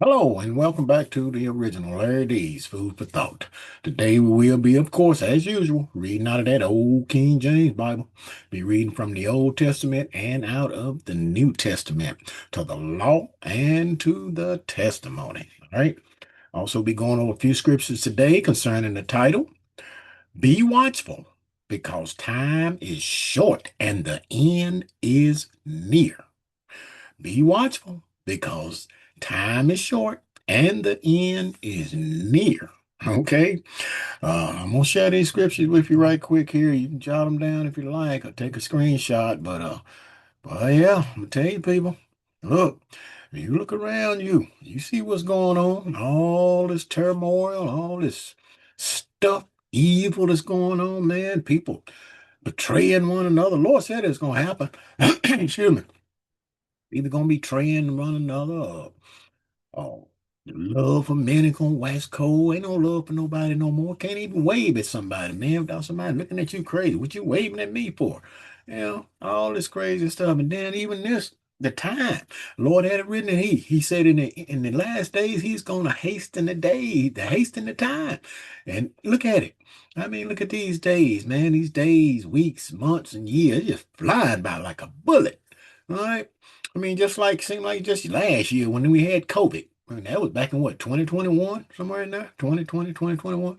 Hello and welcome back to the original Larry D's Food for Thought. Today we will be, of course, as usual, reading out of that old King James Bible. Be reading from the Old Testament and out of the New Testament to the law and to the testimony. All right. Also be going over a few scriptures today concerning the title. Be watchful because time is short and the end is near. Be watchful because time is short and the end is near. Okay. I'm gonna share these scriptures with you right quick here. You can jot them down if you like or take a screenshot. But yeah, I'm gonna tell you people, look, you look around you, you see what's going on, all this turmoil, all this stuff, evil that's going on, man. People betraying one another. Lord said it's gonna happen. Excuse me. Either gonna be betraying one another or oh, love for men ain't gonna wax cold. Ain't no love for nobody no more. Can't even wave at somebody, man, without somebody looking at you crazy. What you waving at me for? All this crazy stuff. And then even this, the time. Lord had it written that he said in the last days he's gonna hasten the day, the hasten the time. And look at it. I mean, look at these days, man. These days, weeks, months, and years just flying by like a bullet. All right. I mean, just like seemed like just last year when we had COVID. And that was back in what, 2021, somewhere in there, 2020, 2021.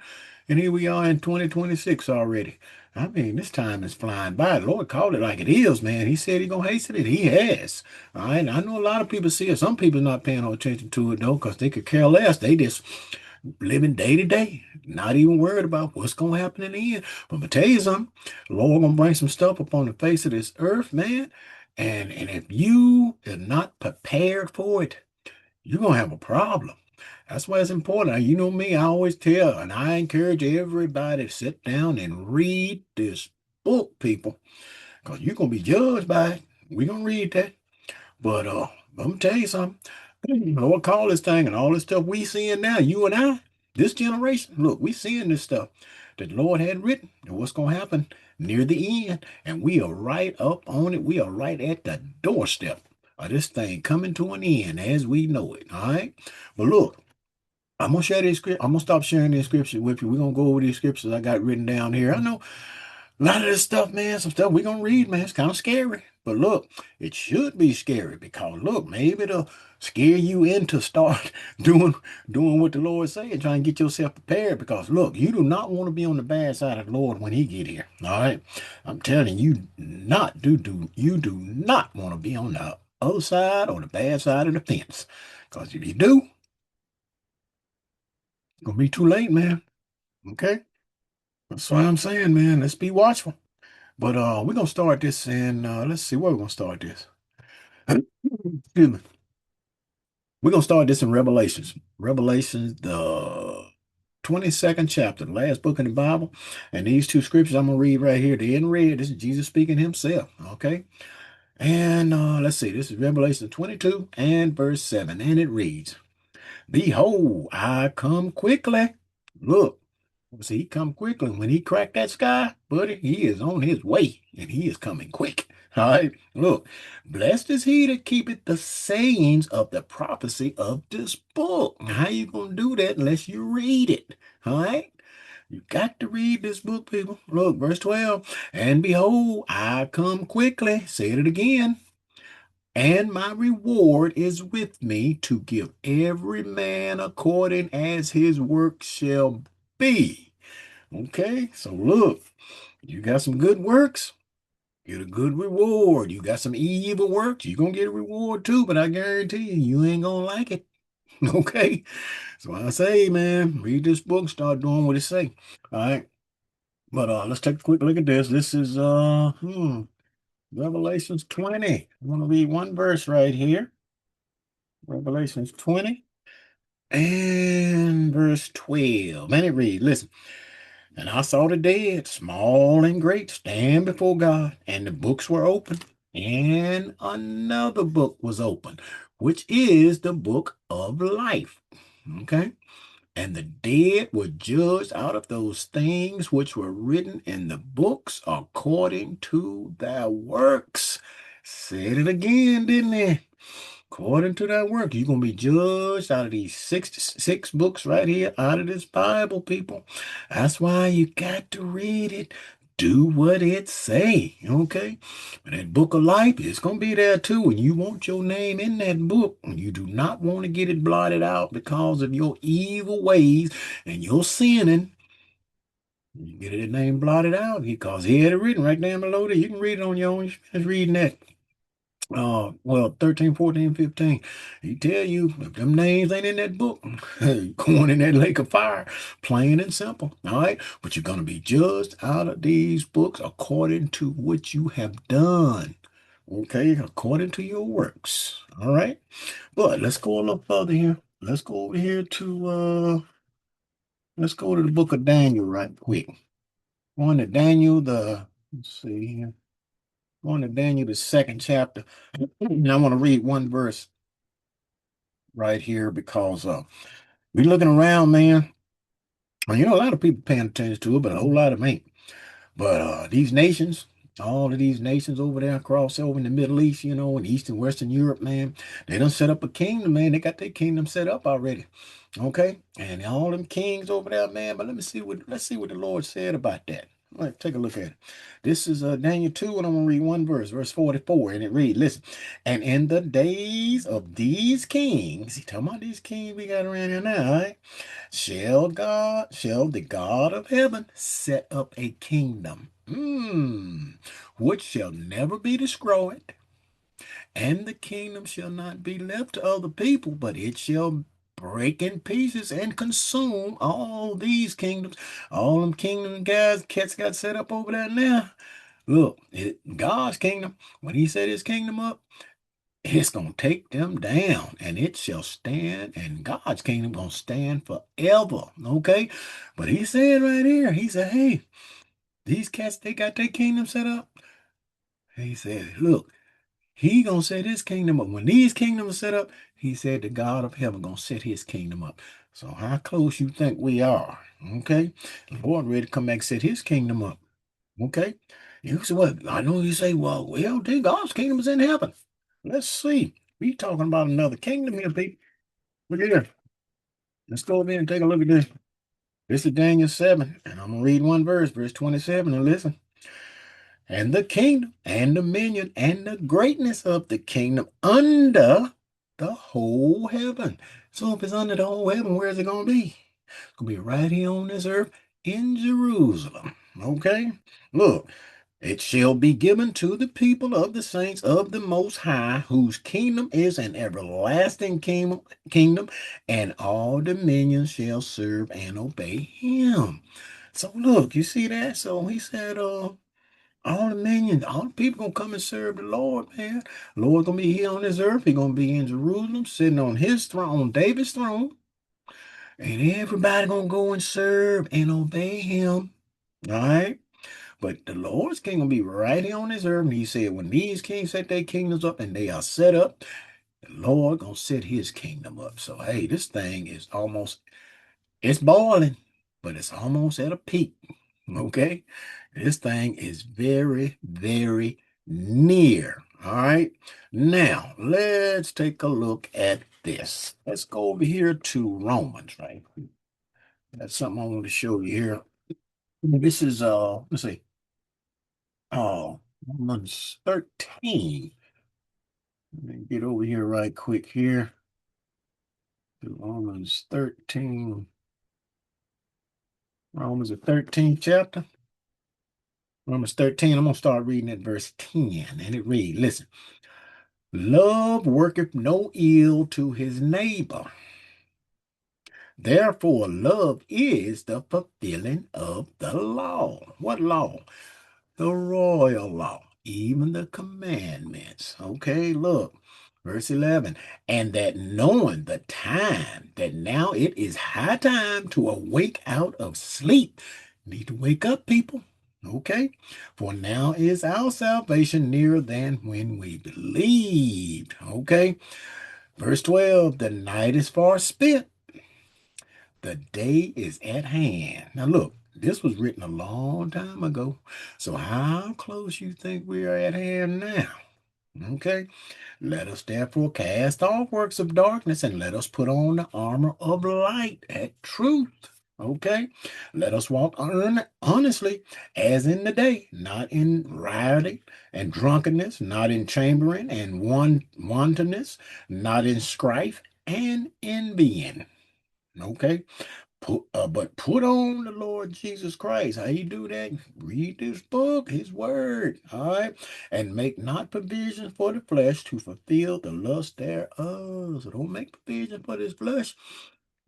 And here we are in 2026 already. I mean, this time is flying by. The Lord called it like it is, man. He said he's going to hasten it. He has. All right. I know a lot of people see it. Some people not paying no attention to it, though, because they could care less. They just living day to day, not even worried about what's going to happen in the end. But I'm going to tell you something. The Lord going to bring some stuff upon the face of this earth, man. And if you are not prepared for it, you're going to have a problem. That's why it's important. You know me, I always tell, and I encourage everybody to sit down and read this book, people, because you're going to be judged by it. We're going to read that. But I'm going to tell you something. Lord call this thing and all this stuff we seeing now, you and I, this generation, look, we seeing this stuff that the Lord had written and what's going to happen near the end. And we are right up on it. We are right at the doorstep of this thing coming to an end as we know it. All right. But look, I'm gonna share this script. I'm gonna stop sharing this scripture with you. We're gonna go over these scriptures I got written down here. I know a lot of this stuff, man, some stuff we're gonna read, man, it's kind of scary. But look, it should be scary because look, maybe it'll scare you into start doing what the Lord said, trying to get yourself prepared. Because look, you do not want to be on the bad side of the Lord when He get here. All right, I'm telling you, you do not want to be on the other side or the bad side of the fence. Because if you do, it's gonna be too late, man. Okay, that's what I'm saying, man. Let's be watchful. But we're gonna start this in let's see where we're gonna start this. Excuse me. We're gonna start this in Revelations. Revelations, the 22nd chapter, the last book in the Bible. And these two scriptures I'm gonna read right here. They're in red. This is Jesus speaking himself. Okay. And let's see, this is Revelation 22 and verse 7. And it reads, Behold, I come quickly. Look, see, he come quickly. When he cracked that sky, buddy, he is on his way, and he is coming quick. All right, look, blessed is he that keepeth the sayings of the prophecy of this book. Now, how you gonna do that unless you read it? All right, you got to read this book, people. Look, verse 12. And behold, I come quickly. Say it again. And my reward is with me to give every man according as his work shall be. Okay, so look, you got some good works, get a good reward. You got some evil works, you're gonna get a reward too, but I guarantee you, you ain't gonna like it. Okay, so I say, man, read this book, start doing what it say. All right, but let's take a quick look at this. This is Revelations 20. I'm gonna read one verse right here. Revelations 20 and verse 12. And it reads, listen. And I saw the dead, small and great, stand before God, and the books were open, and another book was open, which is the book of life. Okay. And the dead were judged out of those things which were written in the books according to their works. Said it again, didn't it? According to that work, you're gonna be judged out of these six books right here, out of this Bible, people. That's why you got to read it. Do what it say, okay? But that book of life is gonna be there too, and you want your name in that book. And you do not want to get it blotted out because of your evil ways and your sinning. You get it name blotted out because he had it written right down below there. You can read it on your own. Just reading that. Well, 13, 14, 15. He tell you if them names ain't in that book, going in that lake of fire, plain and simple. All right. But you're gonna be judged out of these books according to what you have done. Okay, according to your works. All right. But let's go a little further here. Let's go over here to let's go to the book of Daniel right quick. Going to Daniel, let's see here. Going to Daniel, the second chapter. And I want to read one verse right here because we looking around, man. And you know, a lot of people paying attention to it, but a whole lot of them ain't. But these nations, all of these nations over there across over in the Middle East, you know, in East and Western Europe, man, they done set up a kingdom, man. They got their kingdom set up already. Okay. And all them kings over there, man. But let's see what the Lord said about that. All right, take a look at it. This is Daniel 2, and I'm gonna read one verse, verse 44, and it reads, listen, and in the days of these kings, he talking about these kings we got around here now, all right? Shall the God of heaven set up a kingdom, which shall never be destroyed, and the kingdom shall not be left to other people, but it shall break in pieces and consume all these kingdoms. All them kingdom guys, cats got set up over there now. Look, God's kingdom, when he set his kingdom up, it's gonna take them down, and it shall stand, and God's kingdom gonna stand forever. Okay, but he said right here, he said, "Hey, these cats, they got their kingdom set up." He said, "Look, he gonna set his kingdom up. When these kingdoms are set up, he said the God of heaven gonna set his kingdom up. So how close you think we are? Okay, the Lord ready to come back and set his kingdom up. Okay, you say, well, I know you say, well, then God's kingdom is in heaven. Let's see. We talking about another kingdom here, people. Look at here. Let's go over here and take a look at this. This is Daniel 7, and I'm gonna read one verse, verse 27, and listen. And the kingdom and dominion and the greatness of the kingdom under the whole heaven. So if it's under the whole heaven, where is it gonna be? It's gonna be right here on this earth in Jerusalem. Okay? Look, it shall be given to the people of the saints of the Most High, whose kingdom is an everlasting kingdom, and all dominions shall serve and obey him. So look, you see that? So he said, all the minions, all the people gonna come and serve the Lord, man. Lord gonna be here on this earth. He gonna be in Jerusalem, sitting on his throne, on David's throne, and everybody gonna go and serve and obey him. All right. But the Lord's king gonna be right here on this earth. And he said, when these kings set their kingdoms up and they are set up, the Lord gonna set his kingdom up. So hey, this thing is almost, it's boiling, but it's almost at a peak. Okay. This thing is very, very near. All right. Now, let's take a look at this. Let's go over here to Romans, right? That's something I want to show you here. This is let's see. Romans 13. Let me get over here right quick here to Romans 13. Romans the 13th chapter. Romans 13. I'm gonna start reading at verse 10. And it reads, listen. Love worketh no ill to his neighbor. Therefore, love is the fulfilling of the law. What law? The royal law, even the commandments. Okay, look, verse 11. And that knowing the time, that now it is high time to awake out of sleep. Need to wake up, people. Okay, for now is our salvation nearer than when we believed. Okay, verse 12. The night is far spent, the day is at hand. Now look, this was written a long time ago. So how close you think we are at hand now? Okay. Let us therefore cast off works of darkness and let us put on the armor of light at truth. Okay. Let us walk honestly as in the day, not in rioting and drunkenness, not in chambering and wantonness, not in strife and envying. Okay. But put on the Lord Jesus Christ. How you do that? Read this book, his word, all right? And make not provision for the flesh to fulfill the lust thereof. So don't make provision for this flesh.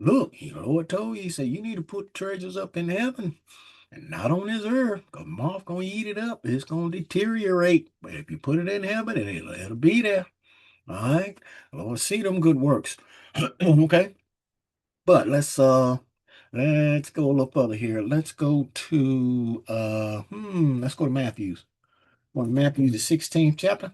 Look, the Lord told you, he said, you need to put treasures up in heaven and not on this earth. Because moth going to eat it up. It's going to deteriorate. But if you put it in heaven, it'll be there. All right? Lord, see them good works. Okay? But let's go a little further here. Let's go to Matthew's. Well, Matthew the 16th chapter.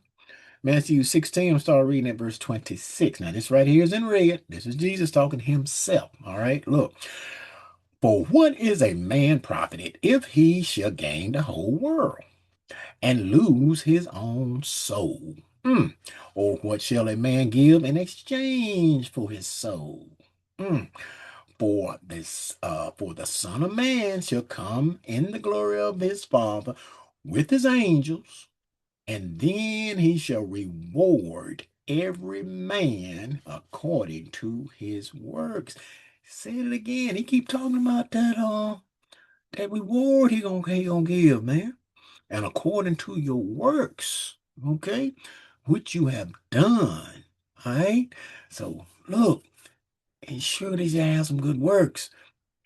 Matthew 16, I'll start reading at verse 26. Now, this right here is in red. This is Jesus talking himself. All right, look. For what is a man profited if he shall gain the whole world and lose his own soul? Or what shall a man give in exchange for his soul? Hmm. For the Son of Man shall come in the glory of his Father with his angels, and then he shall reward every man according to his works. Say it again. He keep talking about that reward he gonna give, man. And according to your works, okay, which you have done. All right. So look, and sure that you have some good works.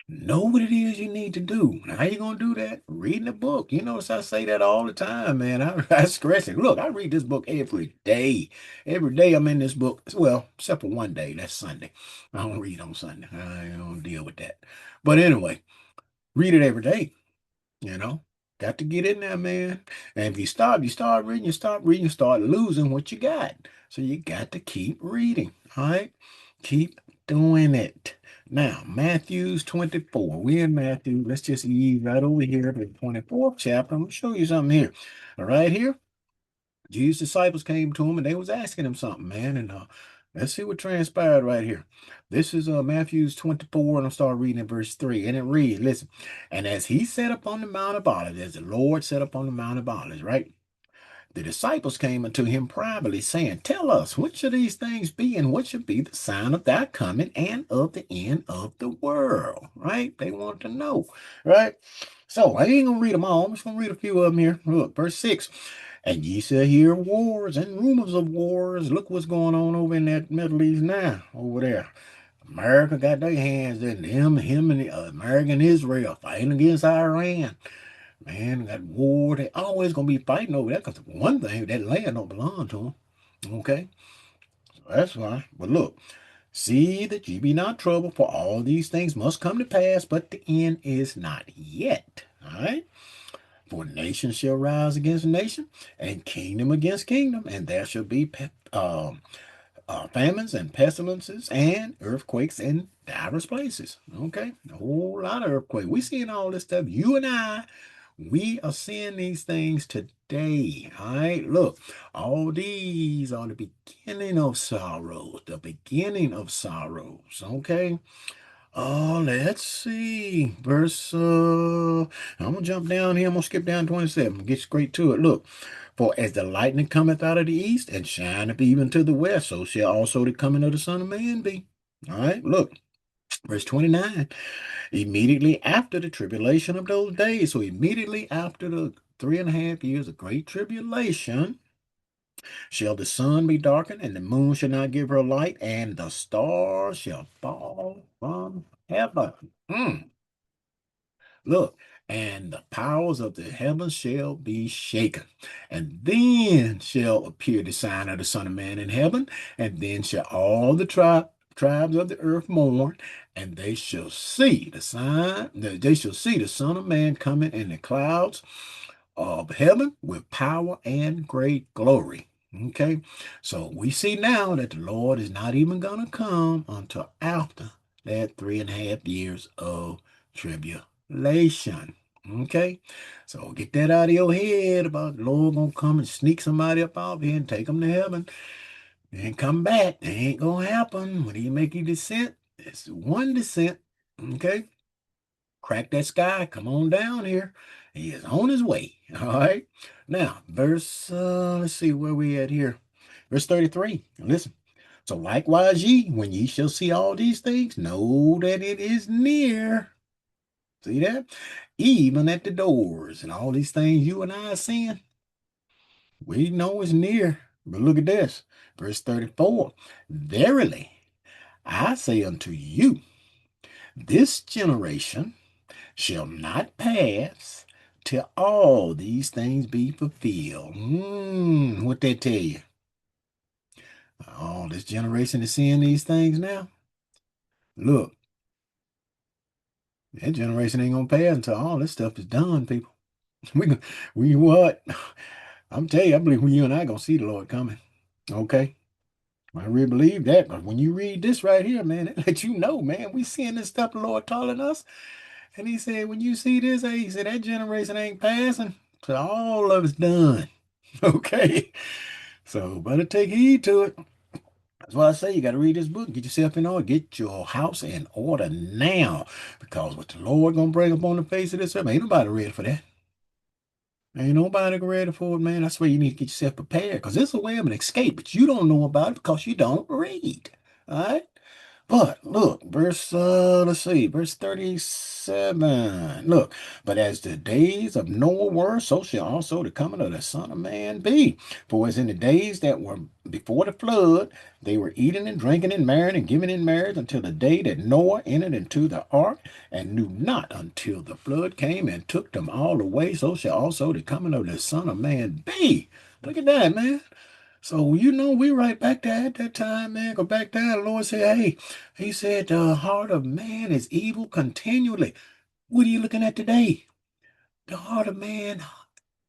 Know what it is you need to do. Now, how you gonna do that? Reading the book. You notice I say that all the time, man. I stress it. Look, I read this book every day. Every day I'm in this book. Well, except for one day. That's Sunday. I don't read on Sunday. I don't deal with that. But anyway, read it every day. You know, got to get in there, man. And if you start reading, you start losing what you got. So you got to keep reading. All right, keep doing it. Now, Matthew's 24. We're in Matthew. Let's just ease right over here to the 24th chapter. I'm gonna show you something here. All right, here. Jesus' disciples came to him and they was asking him something, man. And let's see what transpired right here. This is Matthew's 24, and I'll start reading at verse 3. And it reads, listen, and as he sat upon the Mount of Olives, as the Lord sat upon the Mount of Olives, right? The disciples came unto him privately, saying, tell us, which of these things be, and what should be the sign of thy coming and of the end of the world? Right? They want to know, right? So I ain't gonna read them all. I'm just gonna read a few of them here. Look, verse 6. And ye shall hear wars and rumors of wars. Look what's going on over in that Middle East now, over there. America got their hands in him and America and Israel fighting against Iran. Man, that war, they always gonna be fighting over that because one thing, that land don't belong to them. Okay, so that's why. But look, see that ye be not troubled, for all these things must come to pass, but the end is not yet. All right. For nation shall rise against nation, and kingdom against kingdom, and there shall be famines and pestilences and earthquakes in diverse places. Okay, a whole lot of earthquakes. We seeing all this stuff. You and I, we are seeing these things today. All right, look, all these are the beginning of sorrows. The beginning of sorrows. Okay. Oh, let's see. I'm gonna jump down here. I'm gonna skip down 27. Get straight to it. Look, for as the lightning cometh out of the east and shineth even to the west, so shall also the coming of the Son of Man be. All right, look, verse 29. Immediately after the tribulation of those days, so immediately after the 3.5 years of great tribulation, shall the sun be darkened, and the moon shall not give her light, and the stars shall fall from heaven. Look, and the powers of the heavens shall be shaken. And then shall appear the sign of the Son of Man in heaven, and then shall all the tribes of the earth mourn, and they shall see the sign, they shall see the Son of Man coming in the clouds of heaven with power and great glory. Okay, so we see now that the Lord is not even going to come until after that 3.5 years of tribulation. Okay, so get that out of your head about the Lord gonna come and sneak somebody up out here and take them to heaven and come back. It ain't gonna happen. When he make you descent, it's one descent. Okay, crack that sky, come on down here. He is on his way. All right. Now, verse, let's see where we at here. Verse 33. Listen. So likewise ye, when ye shall see all these things, know that it is near. See that? Even at the doors and all these things you and I are seeing, we know it's near. But look at this. Verse 34. Verily, I say unto you, this generation shall not pass till all these things be fulfilled. What they tell you? Oh, this generation is seeing these things now. Look, that generation ain't gonna pass until all this stuff is done, people. We, we what? I'm telling you, I believe you and I gonna see the Lord coming. Okay, I really believe that. But when you read this right here, man, it lets you know, man, we seeing this stuff the Lord telling us. And he said, when you see this, he said that generation ain't passing till all of it's done. Okay, so better take heed to it. That's why I say you got to read this book, get yourself in order, get your house in order now, because what the Lord gonna bring up on the face of this earth, ain't nobody ready for that. Ain't nobody ready for it, man. That's why you need to get yourself prepared, because this is a way of an escape, but you don't know about it because you don't read. All right. But look, let's see, verse 37. Look, but as the days of Noah were, so shall also the coming of the Son of Man be. For as in the days that were before the flood, they were eating and drinking and marrying and giving in marriage until the day that Noah entered into the ark and knew not until the flood came and took them all away, so shall also the coming of the Son of Man be. Look at that, man. So, we right back there at that time, man. Go back there. The Lord said, hey, he said, the heart of man is evil continually. What are you looking at today? The heart of mine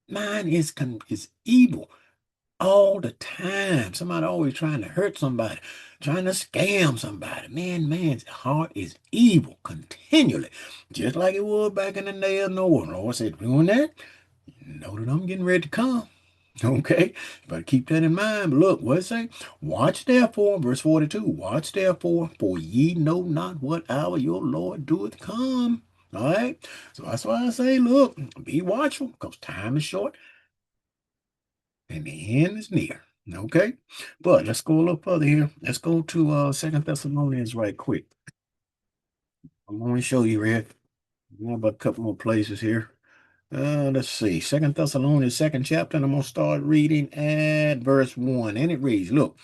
is evil all the time. Somebody always trying to hurt somebody, trying to scam somebody. Man's heart is evil continually, just like it was back in the day of Noah. The Lord said, doing that, you know that I'm getting ready to come. Okay, better keep that in mind. But look, what it say? Watch therefore, verse 42. Watch therefore, for ye know not what hour your Lord doeth come. All right, so that's why I say, look, be watchful, because time is short and the end is near. Okay, but let's go a little further here. Let's go to Second Thessalonians right quick. I'm going to show you here. We have a couple more places here. Let's see. Second Thessalonians, second chapter, and I'm gonna start reading at verse 1. And it reads, look,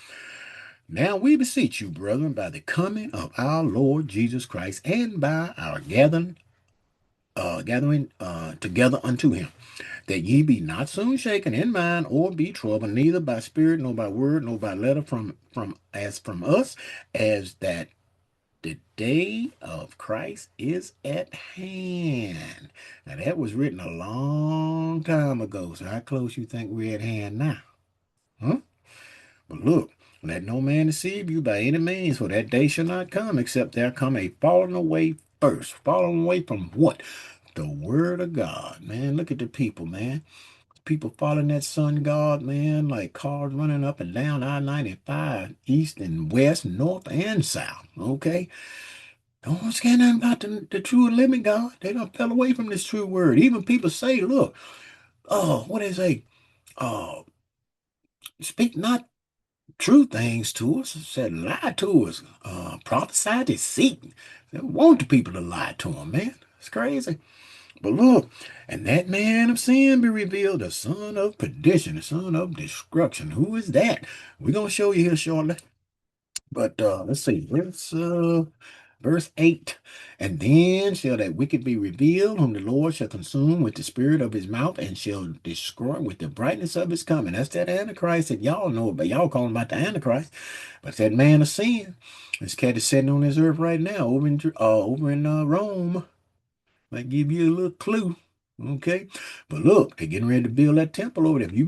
now we beseech you, brethren, by the coming of our Lord Jesus Christ, and by our gathering together unto him, that ye be not soon shaken in mind, or be troubled, neither by spirit, nor by word, nor by letter from us, as that the day of Christ is at hand. Now that was written a long time ago. So how close you think we're at hand now? Huh? But look, let no man deceive you by any means, for that day shall not come, except there come a falling away first. Falling away from what? The word of God. Man, look at the people, man. People following that sun god, man, like cars running up and down I-95, east and west, north and south. Okay? Don't care nothing about the true and living God. They don't fell away from this true word. Even people say, look, oh, what they say? Oh, speak not true things to us. Said lie to us. Prophesy deceit. They want the people to lie to them, man. It's crazy. But look, and that man of sin be revealed, the son of perdition, the son of destruction. Who is that? We're gonna show you here shortly. But let's see, verse 8. And then shall that wicked be revealed, whom the Lord shall consume with the spirit of his mouth, and shall destroy with the brightness of his coming. That's that Antichrist that y'all know about. Y'all call him about the Antichrist. But it's that man of sin. This cat is sitting on this earth right now, over in Rome. Might give you a little clue. Okay, but look, they're getting ready to build that temple over there. If you've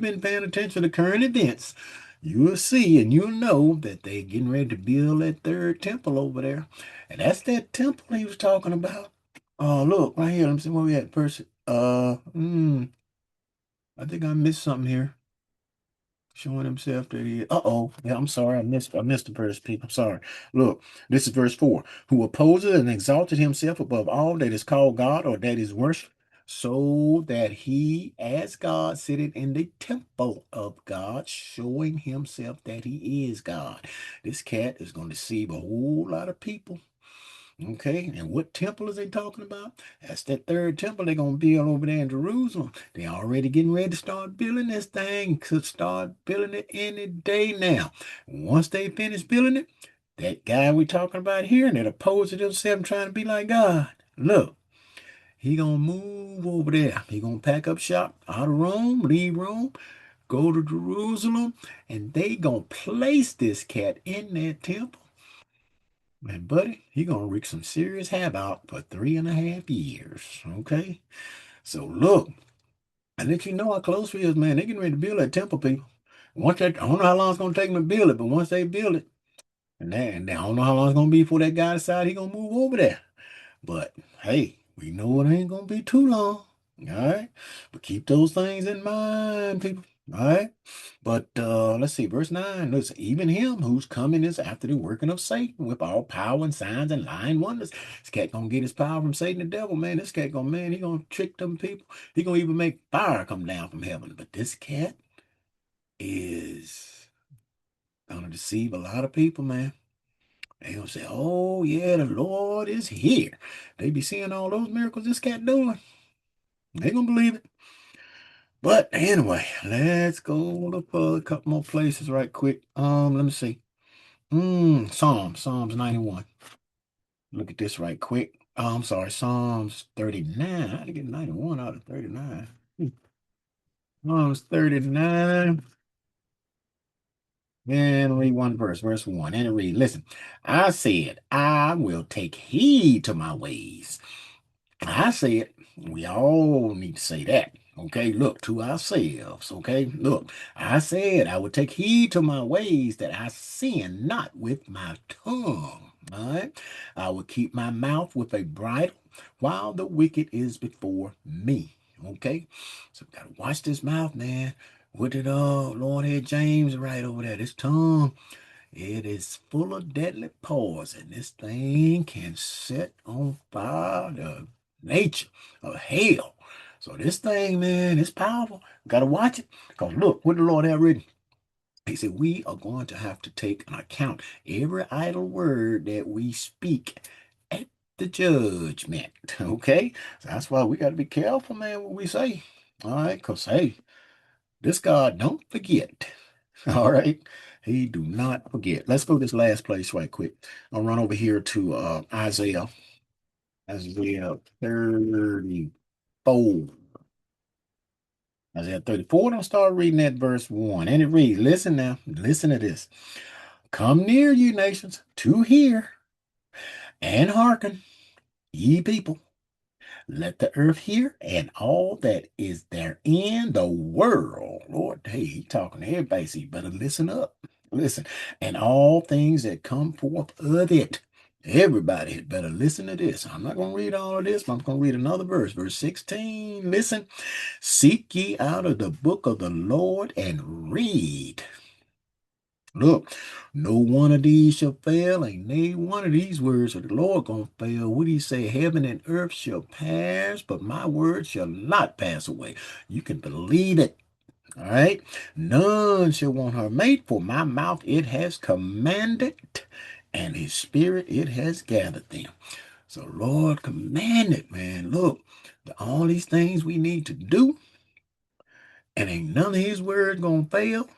been paying attention to current events, you'll see and you'll know that they're getting ready to build that third temple over there. And that's that temple he was talking about. Oh, look, right here. Let me see where we at. Person. I think I missed something here. Showing himself that he. Uh-oh. Yeah, I'm sorry. I missed the verse, people. I'm sorry. Look, this is verse 4. Who opposes and exalted himself above all that is called God or that is worshipped, so that he, as God, sitteth in the temple of God, showing himself that he is God. This cat is going to deceive a whole lot of people. Okay, and what temple is they talking about? That's that third temple they're gonna build over there in Jerusalem. They already getting ready to start building this thing. Could start building it any day now. Once they finish building it, that guy we talking about here that opposed himself trying to be like God. Look, he gonna move over there. He gonna pack up shop out of Rome, leave Rome, go to Jerusalem, and they gonna place this cat in that temple. Man, buddy, he gonna wreak some serious havoc for 3.5 years. Okay? So look, I let you know how close we is, man. They getting ready to build that temple, people. Once that, I don't know how long it's gonna take them to build it, but once they build it, and I don't know how long it's gonna be before that guy decide he gonna move over there. But hey, we know it ain't gonna be too long. All right. But keep those things in mind, people. All right. But let's see, verse 9. Listen, even him whose coming is after the working of Satan with all power and signs and lying wonders. This cat gonna get his power from Satan the devil, man. This cat gonna, man, he gonna trick them people. He gonna even make fire come down from heaven. But this cat is gonna deceive a lot of people, man. They gonna say, "Oh yeah, the Lord is here." They be seeing all those miracles this cat doing. They gonna believe it. But anyway, let's go look for a couple more places right quick. Let me see. Psalms 91. Look at this right quick. I'm sorry, Psalms 39. I had to get 91 out of 39. Psalms 39. And read one verse, verse 1. And it read, listen, I said, I will take heed to my ways. I said, we all need to say that. Okay, look to ourselves. Okay, look, I said I would take heed to my ways that I sin not with my tongue. All right, I will keep my mouth with a bridle while the wicked is before me. Okay, so we gotta watch this mouth, man. What did Lord had James right over there? This tongue. It is full of deadly poison. This thing can set on fire the nature of hell. So this thing, man, is powerful. Gotta watch it. Because look, what the Lord had written. He said, we are going to have to take an account every idle word that we speak at the judgment. Okay? So that's why we got to be careful, man, what we say. All right? Because, hey, this God don't forget. All right. He do not forget. Let's go to this last place right quick. I'll run over here to Isaiah. Isaiah 34. Isaiah 34. And I'll start reading at verse 1. And it reads, listen now, listen to this. Come near, you nations, to hear and hearken, ye people. Let the earth hear and all that is there in the world. Lord, hey, he talking to everybody, so you better listen up. Listen. And all things that come forth of it. Everybody had better listen to this. I'm not going to read all of this, but I'm going to read another verse. Verse 16. Listen. Seek ye out of the book of the Lord and read. Look, no one of these shall fail. Ain't nay one of these words of the Lord gonna fail. What do he say? Heaven and earth shall pass, but my word shall not pass away. You can believe it. All right. None shall want her mate, for my mouth it has commanded, and his spirit it has gathered them. So Lord commanded, man. Look, all these things we need to do, and ain't none of his words gonna fail.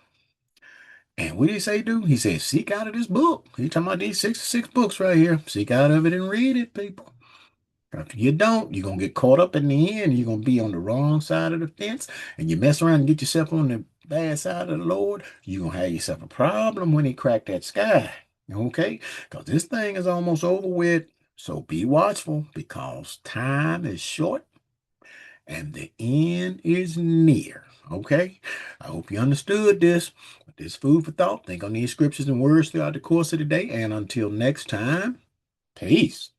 And what did he say do? He said, seek out of this book. He talking about these 66 books right here. Seek out of it and read it, people. If you don't, you're going to get caught up in the end. You're going to be on the wrong side of the fence. And you mess around and get yourself on the bad side of the Lord, you're going to have yourself a problem when he crack that sky. Okay? Because this thing is almost over with. So be watchful because time is short and the end is near. Okay? I hope you understood this. This food for thought. Think on these scriptures and words throughout the course of the day. And until next time, peace.